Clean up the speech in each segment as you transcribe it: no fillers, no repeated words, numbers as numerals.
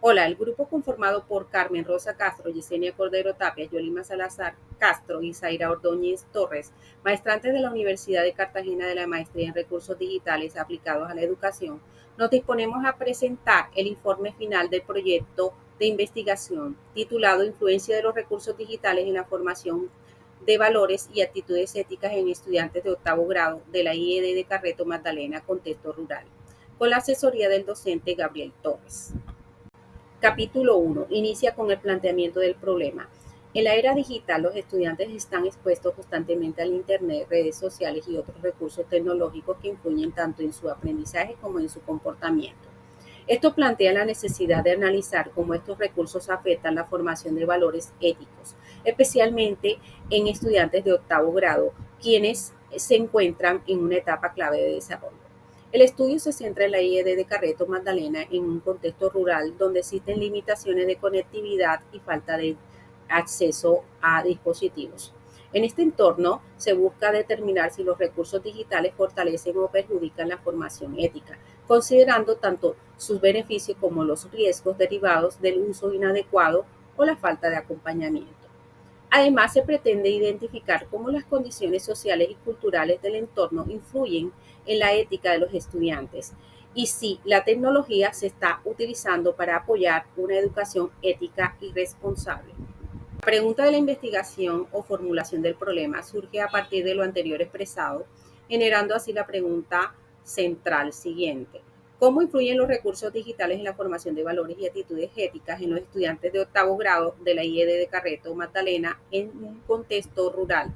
Hola, el grupo conformado por Carmen Rosa Castro, Yesenia Cordero Tapia, Yolima Salazar Castro y Zaira Ordóñez Torres, maestrantes de la Universidad de Cartagena de la Maestría en Recursos Digitales aplicados a la educación, nos disponemos a presentar el informe final del proyecto de investigación titulado Influencia de los recursos digitales en la formación de valores y actitudes éticas en estudiantes de octavo grado de la IED de Carreto Magdalena, contexto rural, con la asesoría del docente Gabriel Torres. Capítulo 1. Inicia con el planteamiento del problema. En la era digital, los estudiantes están expuestos constantemente al Internet, redes sociales y otros recursos tecnológicos que influyen tanto en su aprendizaje como en su comportamiento. Esto plantea la necesidad de analizar cómo estos recursos afectan la formación de valores éticos, especialmente en estudiantes de octavo grado, quienes se encuentran en una etapa clave de desarrollo. El estudio se centra en la IED de Carreto Magdalena en un contexto rural donde existen limitaciones de conectividad y falta de acceso a dispositivos. En este entorno se busca determinar si los recursos digitales fortalecen o perjudican la formación ética, considerando tanto sus beneficios como los riesgos derivados del uso inadecuado o la falta de acompañamiento. Además, se pretende identificar cómo las condiciones sociales y culturales del entorno influyen en la ética de los estudiantes y si la tecnología se está utilizando para apoyar una educación ética y responsable. La pregunta de la investigación o formulación del problema surge a partir de lo anterior expresado, generando así la pregunta central siguiente. ¿Cómo influyen los recursos digitales en la formación de valores y actitudes éticas en los estudiantes de octavo grado de la IED de Carreto Magdalena en un contexto rural?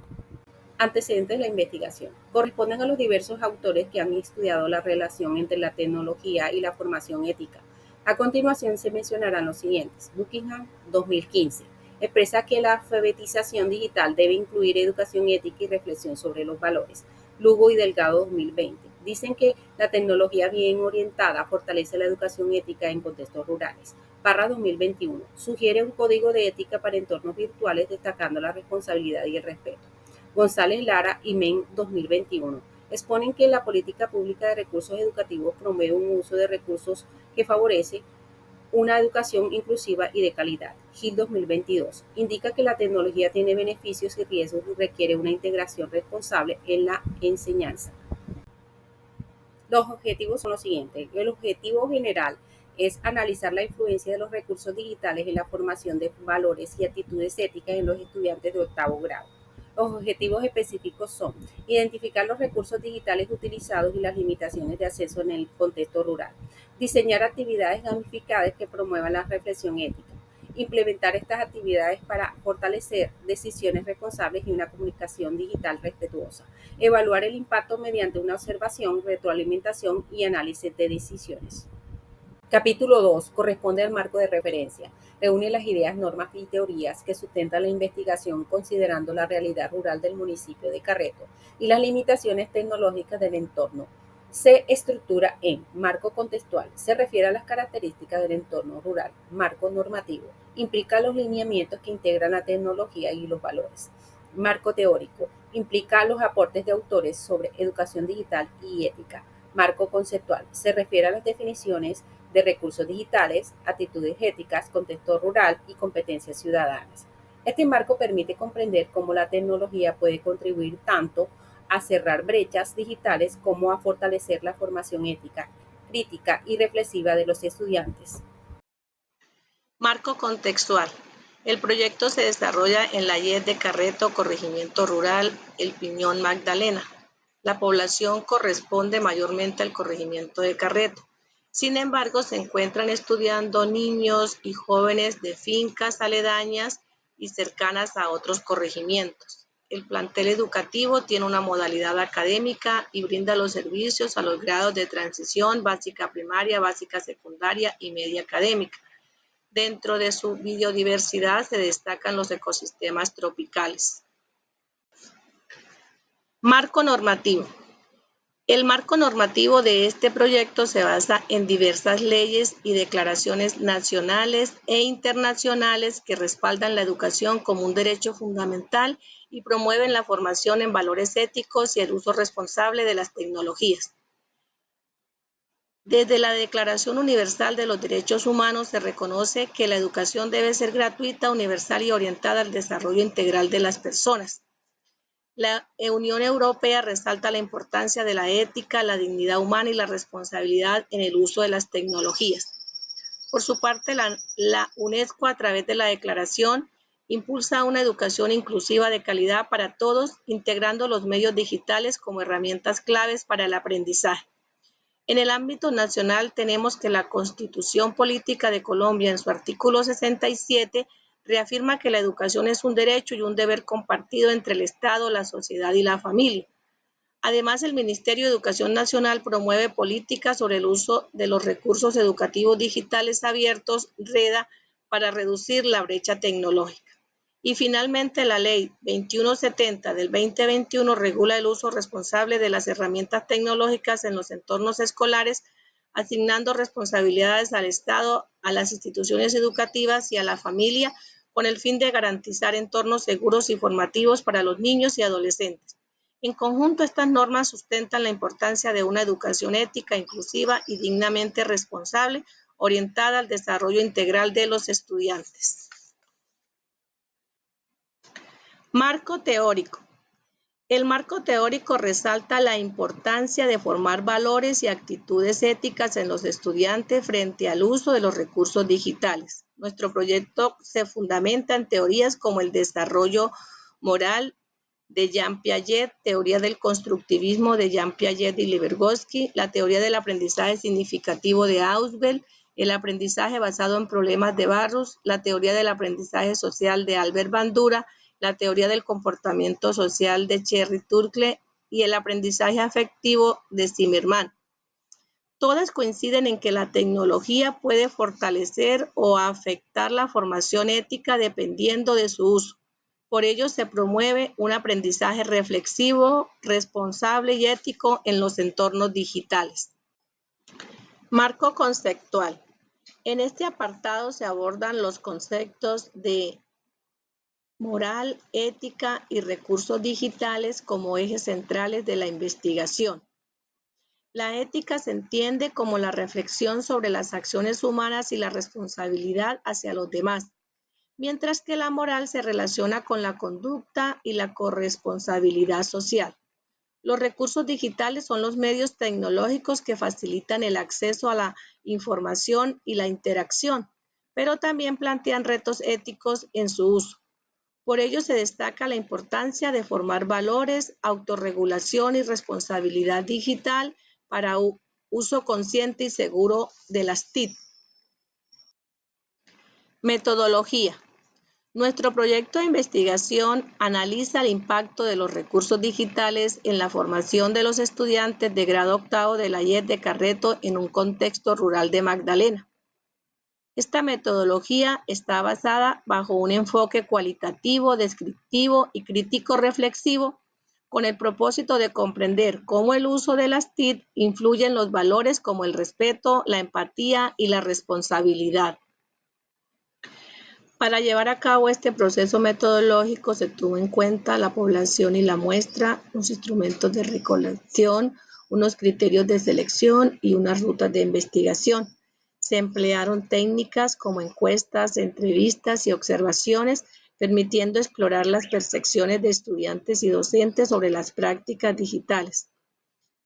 Antecedentes de la investigación. Corresponden a los diversos autores que han estudiado la relación entre la tecnología y la formación ética. A continuación se mencionarán los siguientes. Buckingham, 2015. Expresa que la alfabetización digital debe incluir educación ética y reflexión sobre los valores. Lugo y Delgado, 2020. Dicen que la tecnología bien orientada fortalece la educación ética en contextos rurales. Parra, 2021. Sugiere un código de ética para entornos virtuales destacando la responsabilidad y el respeto. González Lara y Men, 2021. Exponen que la política pública de recursos educativos promueve un uso de recursos que favorece una educación inclusiva y de calidad. Gil, 2022. Indica que la tecnología tiene beneficios y riesgos y requiere una integración responsable en la enseñanza. Los objetivos son los siguientes. El objetivo general es analizar la influencia de los recursos digitales en la formación de valores y actitudes éticas en los estudiantes de octavo grado. Los objetivos específicos son identificar los recursos digitales utilizados y las limitaciones de acceso en el contexto rural, diseñar actividades gamificadas que promuevan la reflexión ética, implementar estas actividades para fortalecer decisiones responsables y una comunicación digital respetuosa, evaluar el impacto mediante una observación, retroalimentación y análisis de decisiones. Capítulo 2. Corresponde al marco de referencia. Reúne las ideas, normas y teorías que sustentan la investigación considerando la realidad rural del municipio de Carreto y las limitaciones tecnológicas del entorno. Se estructura en marco contextual. Se refiere a las características del entorno rural. Marco normativo. Implica los lineamientos que integran la tecnología y los valores. Marco teórico. Implica los aportes de autores sobre educación digital y ética. Marco conceptual. Se refiere a las definiciones de recursos digitales, actitudes éticas, contexto rural y competencias ciudadanas. Este marco permite comprender cómo la tecnología puede contribuir tanto a cerrar brechas digitales como a fortalecer la formación ética, crítica y reflexiva de los estudiantes. Marco contextual. El proyecto se desarrolla en la IED de Carreto, corregimiento rural El Piñón Magdalena. La población corresponde mayormente al corregimiento de Carreto. Sin embargo, se encuentran estudiando niños y jóvenes de fincas aledañas y cercanas a otros corregimientos. El plantel educativo tiene una modalidad académica y brinda los servicios a los grados de transición, básica primaria, básica secundaria y media académica. Dentro de su biodiversidad se destacan los ecosistemas tropicales. Marco normativo. El marco normativo de este proyecto se basa en diversas leyes y declaraciones nacionales e internacionales que respaldan la educación como un derecho fundamental y promueven la formación en valores éticos y el uso responsable de las tecnologías. Desde la Declaración Universal de los Derechos Humanos se reconoce que la educación debe ser gratuita, universal y orientada al desarrollo integral de las personas. La Unión Europea resalta la importancia de la ética, la dignidad humana y la responsabilidad en el uso de las tecnologías. Por su parte, la UNESCO, a través de la declaración, impulsa una educación inclusiva de calidad para todos, integrando los medios digitales como herramientas claves para el aprendizaje. En el ámbito nacional tenemos que la Constitución Política de Colombia, en su artículo 67, reafirma que la educación es un derecho y un deber compartido entre el Estado, la sociedad y la familia. Además, el Ministerio de Educación Nacional promueve políticas sobre el uso de los recursos educativos digitales abiertos, REDA, para reducir la brecha tecnológica. Y finalmente, la Ley 2170 del 2021 regula el uso responsable de las herramientas tecnológicas en los entornos escolares, asignando responsabilidades al Estado, a las instituciones educativas y a la familia, con el fin de garantizar entornos seguros y formativos para los niños y adolescentes. En conjunto, estas normas sustentan la importancia de una educación ética, inclusiva y dignamente responsable, orientada al desarrollo integral de los estudiantes. Marco teórico. El marco teórico resalta la importancia de formar valores y actitudes éticas en los estudiantes frente al uso de los recursos digitales. Nuestro proyecto se fundamenta en teorías como el desarrollo moral de Jean Piaget, teoría del constructivismo de Jean Piaget y Vygotsky, la teoría del aprendizaje significativo de Ausubel, el aprendizaje basado en problemas de Barros, la teoría del aprendizaje social de Albert Bandura, la teoría del comportamiento social de Thierry Turkle y el aprendizaje afectivo de Zimmerman. Todas coinciden en que la tecnología puede fortalecer o afectar la formación ética dependiendo de su uso. Por ello, se promueve un aprendizaje reflexivo, responsable y ético en los entornos digitales. Marco conceptual. En este apartado se abordan los conceptos de moral, ética y recursos digitales como ejes centrales de la investigación. La ética se entiende como la reflexión sobre las acciones humanas y la responsabilidad hacia los demás, mientras que la moral se relaciona con la conducta y la corresponsabilidad social. Los recursos digitales son los medios tecnológicos que facilitan el acceso a la información y la interacción, pero también plantean retos éticos en su uso. Por ello se destaca la importancia de formar valores, autorregulación y responsabilidad digital para uso consciente y seguro de las TIC. Metodología. Nuestro proyecto de investigación analiza el impacto de los recursos digitales en la formación de los estudiantes de grado octavo de la IES de Carreto en un contexto rural de Magdalena. Esta metodología está basada bajo un enfoque cualitativo, descriptivo y crítico reflexivo con el propósito de comprender cómo el uso de las TIC influye en los valores como el respeto, la empatía y la responsabilidad. Para llevar a cabo este proceso metodológico se tuvo en cuenta la población y la muestra, los instrumentos de recolección, unos criterios de selección y unas rutas de investigación. Se emplearon técnicas como encuestas, entrevistas y observaciones, permitiendo explorar las percepciones de estudiantes y docentes sobre las prácticas digitales.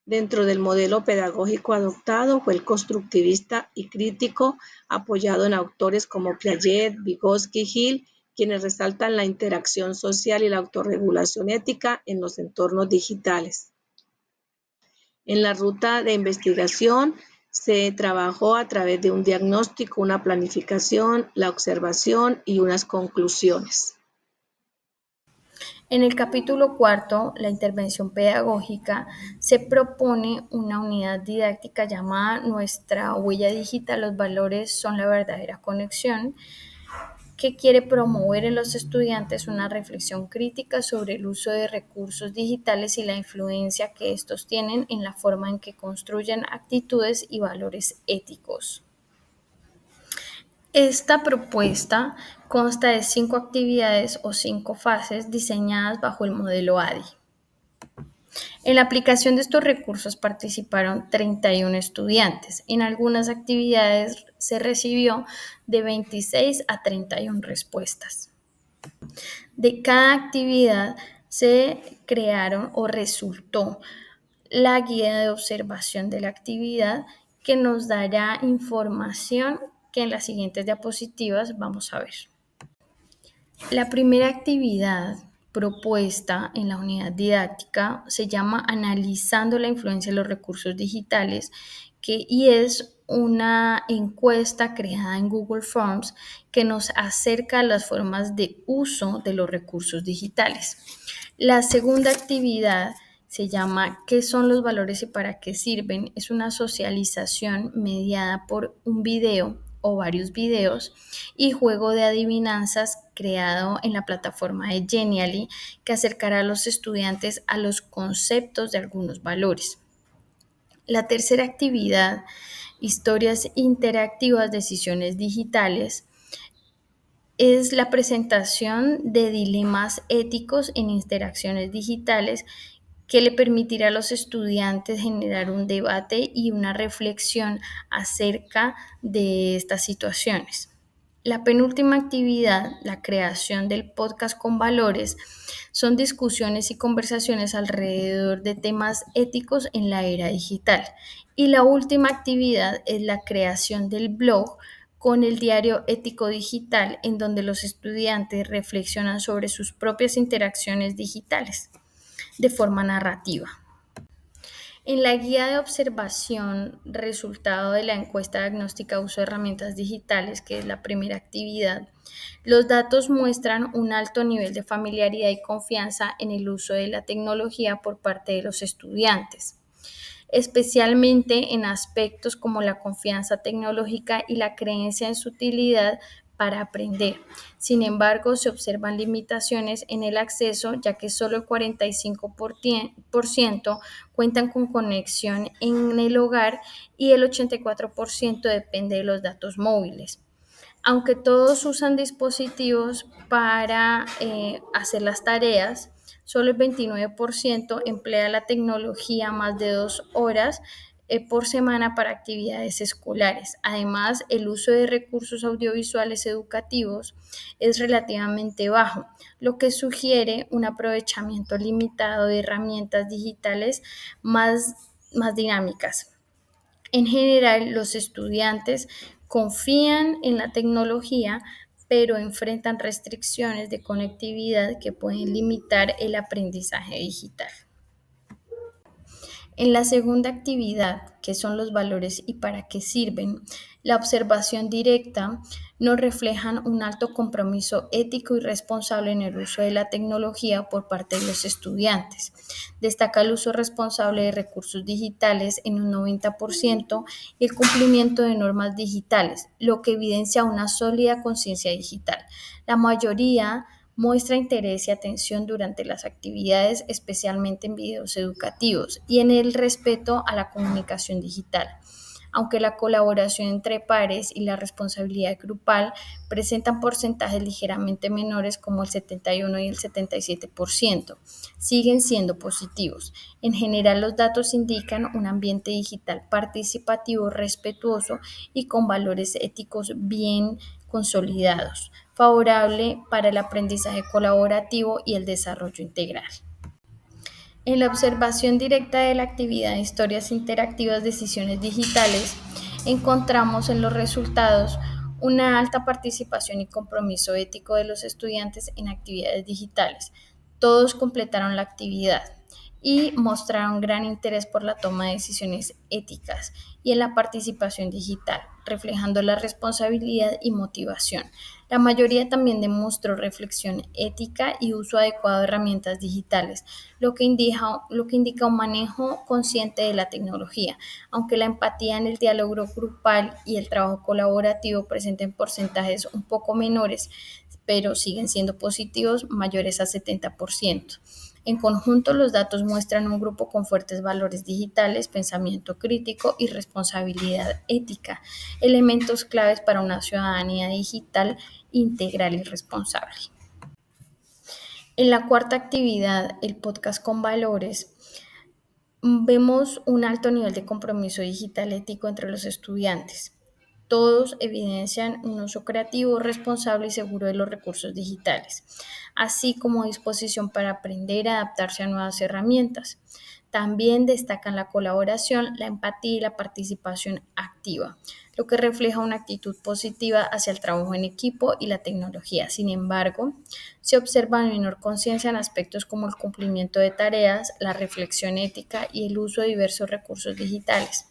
Dentro del modelo pedagógico adoptado fue el constructivista y crítico, apoyado en autores como Piaget, Vygotsky y Hill, quienes resaltan la interacción social y la autorregulación ética en los entornos digitales. En la ruta de investigación se trabajó a través de un diagnóstico, una planificación, la observación y unas conclusiones. En el capítulo cuarto, la intervención pedagógica, se propone una unidad didáctica llamada Nuestra huella digital, los valores son la verdadera conexión, que quiere promover en los estudiantes una reflexión crítica sobre el uso de recursos digitales y la influencia que estos tienen en la forma en que construyen actitudes y valores éticos. Esta propuesta consta de 5 actividades o 5 fases diseñadas bajo el modelo ADI. En la aplicación de estos recursos participaron 31 estudiantes. En algunas actividades se recibió de 26 a 31 respuestas. De cada actividad se crearon o resultó la guía de observación de la actividad que nos dará información que en las siguientes diapositivas vamos a ver. La primera actividad propuesta en la unidad didáctica se llama Analizando la influencia de los recursos digitales, y es una encuesta creada en Google Forms que nos acerca a las formas de uso de los recursos digitales. La segunda actividad se llama ¿Qué son los valores y para qué sirven? Es una socialización mediada por un video o varios videos y juego de adivinanzas creado en la plataforma de Genially que acercará a los estudiantes a los conceptos de algunos valores. La tercera actividad, historias interactivas, decisiones digitales, es la presentación de dilemas éticos en interacciones digitales que le permitirá a los estudiantes generar un debate y una reflexión acerca de estas situaciones. La penúltima actividad, la creación del podcast con valores, son discusiones y conversaciones alrededor de temas éticos en la era digital. Y la última actividad es la creación del blog con el diario ético digital, en donde los estudiantes reflexionan sobre sus propias interacciones digitales de forma narrativa. En la guía de observación, resultado de la encuesta diagnóstica de uso de herramientas digitales, que es la primera actividad, los datos muestran un alto nivel de familiaridad y confianza en el uso de la tecnología por parte de los estudiantes, especialmente en aspectos como la confianza tecnológica y la creencia en su utilidad para aprender. Sin embargo, se observan limitaciones en el acceso, ya que solo el 45% cuentan con conexión en el hogar y el 84% depende de los datos móviles. Aunque todos usan dispositivos para hacer las tareas, solo el 29% emplea la tecnología más de 2 horas por semana para actividades escolares. Además, el uso de recursos audiovisuales educativos es relativamente bajo, lo que sugiere un aprovechamiento limitado de herramientas digitales más dinámicas. En general, los estudiantes confían en la tecnología, pero enfrentan restricciones de conectividad que pueden limitar el aprendizaje digital. En la segunda actividad, que son los valores y para qué sirven, la observación directa nos reflejan un alto compromiso ético y responsable en el uso de la tecnología por parte de los estudiantes. Destaca el uso responsable de recursos digitales en un 90% y el cumplimiento de normas digitales, lo que evidencia una sólida conciencia digital. La mayoría muestra interés y atención durante las actividades, especialmente en videos educativos y en el respeto a la comunicación digital. Aunque la colaboración entre pares y la responsabilidad grupal presentan porcentajes ligeramente menores como el 71 y el 77%, siguen siendo positivos. En general, los datos indican un ambiente digital participativo, respetuoso y con valores éticos bien consolidados, favorable para el aprendizaje colaborativo y el desarrollo integral. En la observación directa de la actividad de historias interactivas, decisiones digitales, encontramos en los resultados una alta participación y compromiso ético de los estudiantes en actividades digitales. Todos completaron la actividad y mostraron gran interés por la toma de decisiones éticas y en la participación digital, reflejando la responsabilidad y motivación. La mayoría también demostró reflexión ética y uso adecuado de herramientas digitales, lo que indica un manejo consciente de la tecnología, aunque la empatía en el diálogo grupal y el trabajo colaborativo presenten porcentajes un poco menores, pero siguen siendo positivos, mayores a 70%. En conjunto, los datos muestran un grupo con fuertes valores digitales, pensamiento crítico y responsabilidad ética, elementos claves para una ciudadanía digital integral y responsable. En la cuarta actividad, el podcast con valores, Vemos un alto nivel de compromiso digital ético entre los estudiantes. Todos evidencian un uso creativo, responsable y seguro de los recursos digitales, así como disposición para aprender a adaptarse a nuevas herramientas. También destacan la colaboración, la empatía y la participación activa, lo que refleja una actitud positiva hacia el trabajo en equipo y la tecnología. Sin embargo, se observa menor conciencia en aspectos como el cumplimiento de tareas, la reflexión ética y el uso de diversos recursos digitales,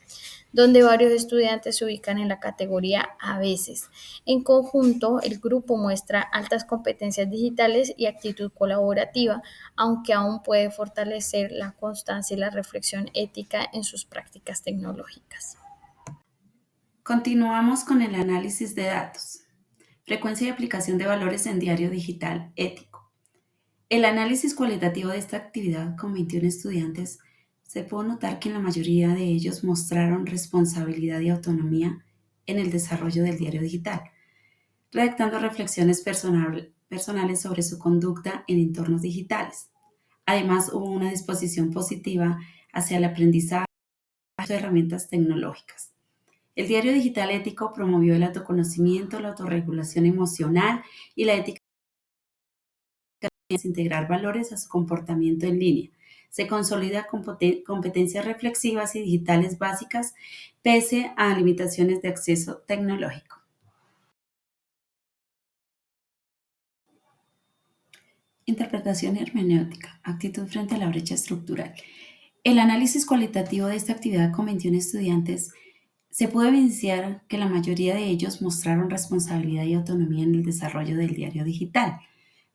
donde varios estudiantes se ubican en la categoría a veces. En conjunto, el grupo muestra altas competencias digitales y actitud colaborativa, aunque aún puede fortalecer la constancia y la reflexión ética en sus prácticas tecnológicas. Continuamos con el análisis de datos. Frecuencia y aplicación de valores en diario digital ético. El análisis cualitativo de esta actividad con 21 estudiantes se pudo notar que la mayoría de ellos mostraron responsabilidad y autonomía en el desarrollo del diario digital, redactando reflexiones personales sobre su conducta en entornos digitales. Además, hubo una disposición positiva hacia el aprendizaje de herramientas tecnológicas. El diario digital ético promovió el autoconocimiento, la autorregulación emocional y la ética es integrar valores a su comportamiento en línea. Se consolida competencias reflexivas y digitales básicas pese a limitaciones de acceso tecnológico. Interpretación hermenéutica, actitud frente a la brecha estructural. El análisis cualitativo de esta actividad con 21 estudiantes se pudo evidenciar que la mayoría de ellos mostraron responsabilidad y autonomía en el desarrollo del diario digital,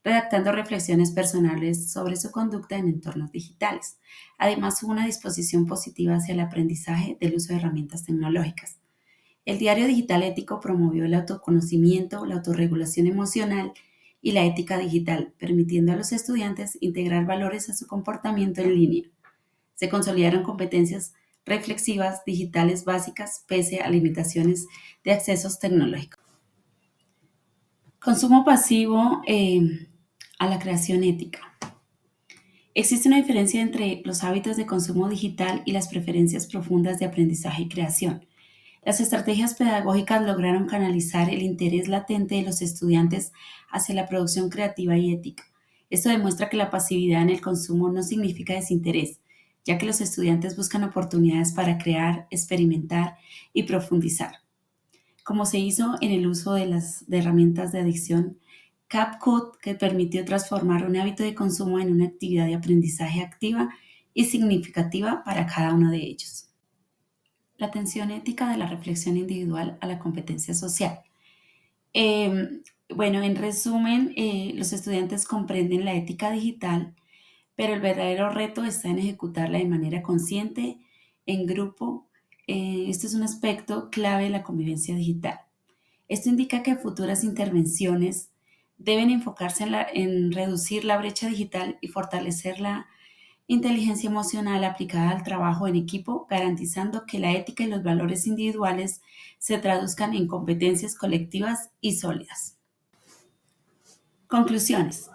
redactando reflexiones personales sobre su conducta en entornos digitales. Además, hubo una disposición positiva hacia el aprendizaje del uso de herramientas tecnológicas. El diario digital ético promovió el autoconocimiento, la autorregulación emocional y la ética digital, permitiendo a los estudiantes integrar valores a su comportamiento en línea. Se consolidaron competencias reflexivas digitales básicas pese a limitaciones de accesos tecnológicos. Consumo pasivo a la creación ética. Existe una diferencia entre los hábitos de consumo digital y las preferencias profundas de aprendizaje y creación. Las estrategias pedagógicas lograron canalizar el interés latente de los estudiantes hacia la producción creativa y ética. Esto demuestra que la pasividad en el consumo no significa desinterés, ya que los estudiantes buscan oportunidades para crear, experimentar y profundizar. Como se hizo en el uso de las herramientas de adicción, CapCut, que permitió transformar un hábito de consumo en una actividad de aprendizaje activa y significativa para cada uno de ellos. La atención ética de la reflexión individual a la competencia social. En resumen, los estudiantes comprenden la ética digital, pero el verdadero reto está en ejecutarla de manera consciente, en grupo. Este es un aspecto clave de la convivencia digital. Esto indica que futuras intervenciones deben enfocarse en reducir la brecha digital y fortalecer la inteligencia emocional aplicada al trabajo en equipo, garantizando que la ética y los valores individuales se traduzcan en competencias colectivas y sólidas. Conclusiones.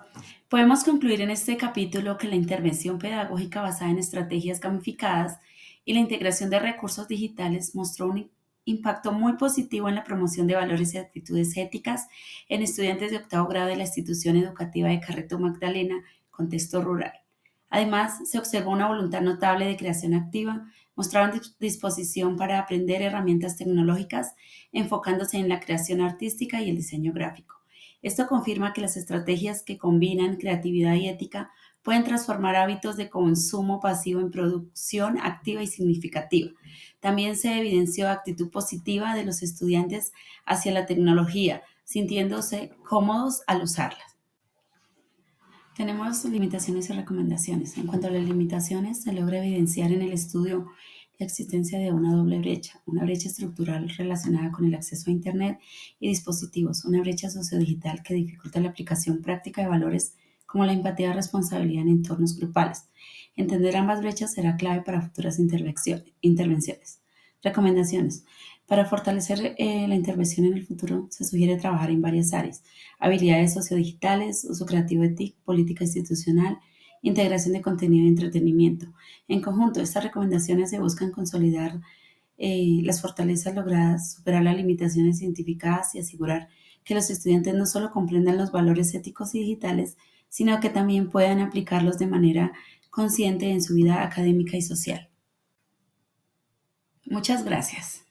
Podemos concluir en este capítulo que la intervención pedagógica basada en estrategias gamificadas y la integración de recursos digitales mostró un impacto muy positivo en la promoción de valores y actitudes éticas en estudiantes de octavo grado de la institución educativa de Carreto Magdalena, contexto rural. Además, se observó una voluntad notable de creación activa, mostraban disposición para aprender herramientas tecnológicas, enfocándose en la creación artística y el diseño gráfico. Esto confirma que las estrategias que combinan creatividad y ética pueden transformar hábitos de consumo pasivo en producción activa y significativa. También se evidenció actitud positiva de los estudiantes hacia la tecnología, sintiéndose cómodos al usarla. Tenemos limitaciones y recomendaciones. En cuanto a las limitaciones, se logra evidenciar en el estudio la existencia de una doble brecha, una brecha estructural relacionada con el acceso a Internet y dispositivos, una brecha sociodigital que dificulta la aplicación práctica de valores como la empatía y responsabilidad en entornos grupales. Entender ambas brechas será clave para futuras intervenciones. Recomendaciones. Para fortalecer la intervención en el futuro, se sugiere trabajar en varias áreas: habilidades sociodigitales, uso creativo ético, política institucional integración de contenido y entretenimiento. En conjunto, estas recomendaciones se buscan consolidar las fortalezas logradas, superar las limitaciones identificadas y asegurar que los estudiantes no solo comprendan los valores éticos y digitales, sino que también puedan aplicarlos de manera consciente en su vida académica y social. Muchas gracias.